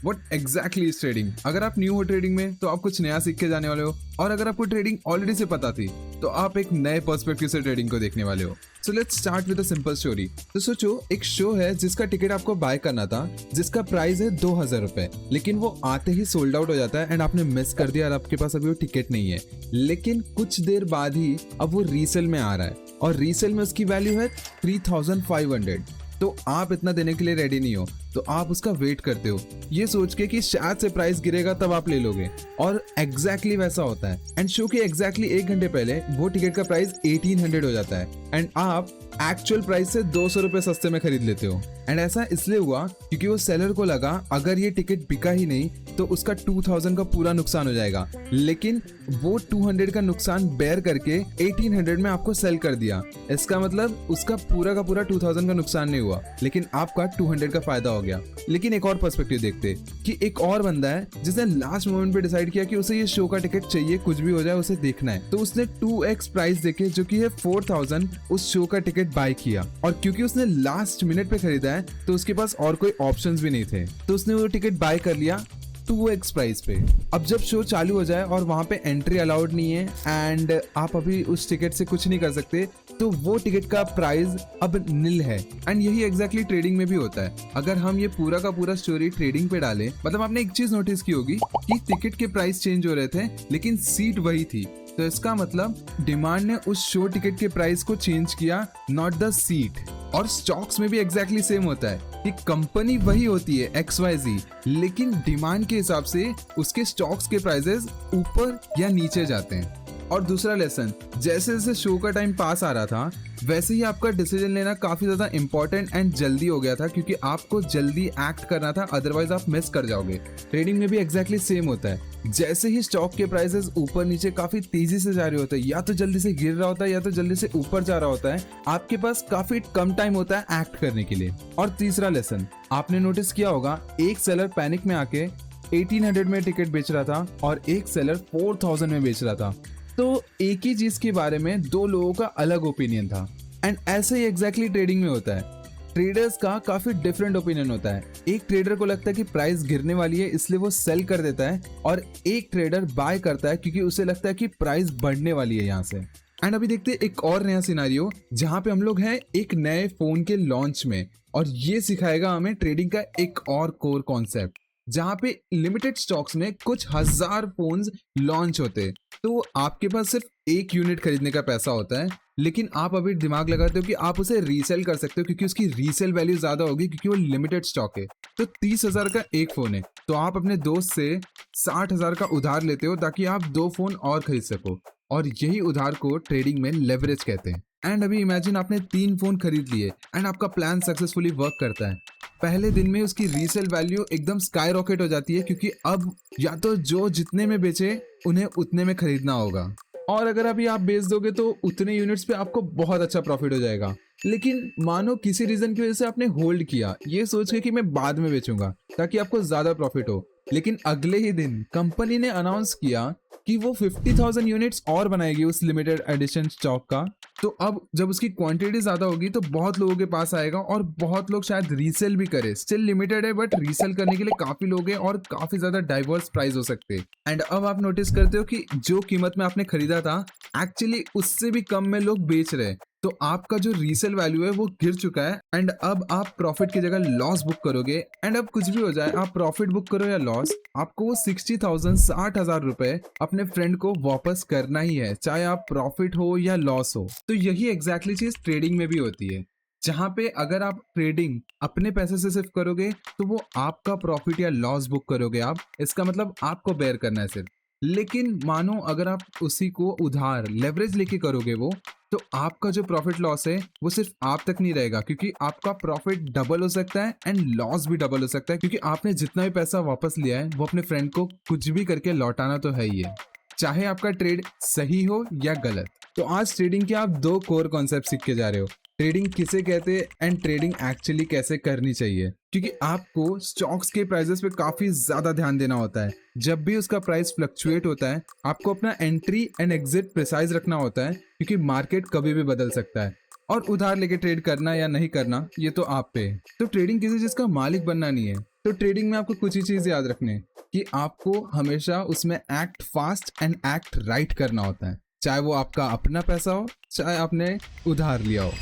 What exactly is trading. अगर आप new हो ट्रेडिंग में तो आप कुछ नया सीख के जाने वाले हो, और अगर आपको ट्रेडिंग ऑलरेडी से पता थी तो आप एक नए पर्सपेक्टिव से ट्रेडिंग को देखने वाले हो। So let's start with a simple story. तो सोचो, एक शो है जिसका टिकट आपको बाय करना था, जिसका प्राइस है 2000 रुपए, लेकिन वो आते ही सोल्ड आउट हो जाता है एंड आपने मिस कर दिया और आपके पास अभी वो टिकट नहीं है। लेकिन कुछ देर बाद ही अब वो रीसेल में आ रहा है और रीसेल में उसकी वैल्यू है 3500। तो आप इतना देने के लिए रेडी नहीं हो, तो आप उसका वेट करते हो ये सोच के कि शायद से प्राइस गिरेगा तब आप ले लोगे, और एग्जैक्टली वैसा होता है। एंड शो के एग्जैक्टली 1 घंटे पहले वो टिकट का प्राइस 1800 हो जाता है एंड आप एक्चुअल प्राइस से 200 रुपए सस्ते में खरीद लेते हो। एंड ऐसा इसलिए हुआ क्योंकि वो सेलर को लगा अगर ये टिकट बिका ही नहीं तो उसका 2000 का पूरा नुकसान हो जाएगा, लेकिन वो 200 का नुकसान बेयर करके 1800 में आपको सेल कर दिया। इसका मतलब उसका पूरा का पूरा 2000 का नुकसान नहीं हुआ, लेकिन आपका 200 का फायदा हो गया। लेकिन एक और पर्सपेक्टिव देखते कि एक और बंदा है जिसने लास्ट मोमेंट पे डिसाइड किया कि उसे ये शो का टिकट चाहिए, कुछ भी हो जाए उसे देखना है, तो उसने 2x प्राइस देके जो कि है 4000 उस शो का टिकट बाय किया। और क्योंकि उसने लास्ट मिनट पे खरीदा है तो उसके पास और कोई ऑप्शंस भी नहीं थे, तो उसने वो टिकट बाय कर लिया 2x प्राइस पे। अब जब शो चालू हो जाए और वहां पे एंट्री अलाउड नहीं है एंड आप अभी उस टिकट से कुछ नहीं कर सकते, तो वो टिकट का प्राइस अब नील है। एंड यही एग्जैक्टली ट्रेडिंग में भी होता है। अगर हम ये पूरा का पूरा स्टोरी ट्रेडिंग पे डालें, मतलब आपने एक चीज नोटिस की होगी कि टिकट के प्राइस चेंज हो रहे थे लेकिन सीट वही थी, तो इसका मतलब डिमांड ने उस शो टिकट के प्राइस को चेंज किया, नॉट द सीट। और स्टॉक्स में भी एग्जैक्टली सेम होता है कि कंपनी वही होती है XYZ, लेकिन डिमांड के हिसाब से उसके स्टॉक्स के प्राइसेस ऊपर या नीचे जाते हैं। और दूसरा लेसन, जैसे जैसे शो का टाइम पास आ रहा था वैसे ही आपका डिसीजन लेना काफी ज्यादा इंपॉर्टेंट एंड जल्दी हो गया था, क्योंकि आपको जल्दी एक्ट करना था, अदरवाइज आप मिस कर जाओगे। ट्रेडिंग में भी एग्जैक्टली सेम होता है। जैसे ही स्टॉक के प्राइसेस ऊपर नीचे काफी तेजी से जा रहे होते हैं, या तो जल्दी से गिर रहा होता है या तो जल्दी से ऊपर जा रहा होता है, आपके पास काफी कम टाइम होता है एक्ट करने के लिए। और तीसरा लेसन, आपने नोटिस किया होगा एक सेलर पैनिक में आके 1800 में टिकट बेच रहा था और एक सेलर 4000 में बेच रहा था। तो एक ही चीज के बारे में दो लोगों का अलग ओपिनियन था। एंड ऐसे ही एग्जैक्टली ट्रेडिंग में होता है। ट्रेडर्स का काफी डिफरेंट ओपिनियन होता है। एक ट्रेडर को लगता है कि प्राइस गिरने वाली है इसलिए वो सेल कर देता है, और एक ट्रेडर बाय करता है क्योंकि उसे लगता है कि प्राइस बढ़ने वाली है यहाँ से। एंड अभी देखते हैं एक और नया सिनेरियो जहाँ पे हम लोग हैं एक नए फोन के लॉन्च में, और ये सिखाएगा हमें ट्रेडिंग का एक और कोर कॉन्सेप्ट, जहाँ पे लिमिटेड स्टॉक्स में कुछ हजार फोन्स लॉन्च होते। तो आपके पास सिर्फ एक यूनिट खरीदने का पैसा होता है, लेकिन आप अभी दिमाग लगाते हो कि आप उसे रीसेल कर सकते हो क्योंकि उसकी रीसेल वैल्यू ज्यादा होगी, क्योंकि वो लिमिटेड स्टॉक है। तो 30,000 का एक फोन है, तो आप अपने दोस्त से 60,000 का उधार लेते हो ताकि आप 2 फोन और खरीद सको, और यही उधार को ट्रेडिंग में लेवरेज कहते हैं। एंड अभी इमेजिन आपने 3 फोन खरीद लिए एंड आपका प्लान सक्सेसफुली वर्क करता है। पहले दिन में उसकी रीसेल वैल्यू एकदम स्काई रॉकेट हो जाती है, क्योंकि अब या तो जो जितने में बेचे उन्हें उतने में खरीदना होगा, और अगर अभी आप बेच दोगे तो उतने यूनिट्स पे आपको बहुत अच्छा प्रॉफिट हो जाएगा। लेकिन मानो किसी रीजन की वजह से आपने होल्ड किया ये सोच के कि मैं बाद में बेचूंगा ताकि आपको ज्यादा प्रॉफिट हो, लेकिन अगले ही दिन कंपनी ने अनाउंस किया कि वो 50,000 यूनिट्स और बनाएगी उस लिमिटेड एडिशन स्टॉक का। तो अब जब उसकी क्वांटिटी ज्यादा होगी तो बहुत लोगों के पास आएगा और बहुत लोग शायद रीसेल भी करे। स्टिल लिमिटेड है बट रीसेल करने के लिए काफी लोग हैं और काफी ज्यादा डाइवर्स प्राइस हो सकते हैं। एंड अब आप नोटिस करते हो कि जो कीमत में आपने खरीदा था एक्चुअली उससे भी कम में लोग बेच रहे हैं, तो आपका जो रीसेल वैल्यू है वो गिर चुका है। एंड अब आप प्रॉफिट की जगह लॉस बुक करोगे। एंड अब कुछ भी हो जाए, आप प्रॉफिट बुक करो या लॉस, आपको वो 60,000 60,000 रुपए अपने फ्रेंड को वापस करना ही है, चाहे आप प्रॉफिट हो या लॉस हो। तो यही एग्जैक्टली चीज ट्रेडिंग में भी होती है, जहां पे अगर आप ट्रेडिंग अपने पैसे से सिर्फ करोगे तो वो आपका प्रॉफिट या लॉस बुक करोगे आप, इसका मतलब आपको बेयर करना है सिर्फ। लेकिन मानो अगर आप उसी को उधार लेवरेज लेके करोगे वो, तो आपका जो प्रॉफिट लॉस है वो सिर्फ आप तक नहीं रहेगा, क्योंकि आपका प्रॉफिट डबल हो सकता है एंड लॉस भी डबल हो सकता है, क्योंकि आपने जितना भी पैसा वापस लिया है वो अपने फ्रेंड को कुछ भी करके लौटाना तो है ही है, चाहे आपका ट्रेड सही हो या गलत। तो आज ट्रेडिंग के आप 2 कोर कॉन्सेप्ट सीख के जा रहे हो, ट्रेडिंग किसे कहते हैं एंड ट्रेडिंग एक्चुअली कैसे करनी चाहिए। क्योंकि आपको स्टॉक्स के प्राइसेस पे काफी ज्यादा ध्यान देना होता है। जब भी उसका प्राइस फ्लक्चुएट होता है आपको अपना एंट्री एंड एग्जिट प्रिसाइज रखना होता है, क्योंकि मार्केट कभी भी बदल सकता है। और उधार लेके ट्रेड करना या नहीं करना ये तो आप पे है। तो ट्रेडिंग किसी चीज का मालिक बनना नहीं है, तो ट्रेडिंग में आपको कुछ ही चीज़ याद रखनी है कि आपको हमेशा उसमें act fast and act right करना होता है, चाहे वो आपका अपना पैसा हो चाहे आपने उधार लिया हो।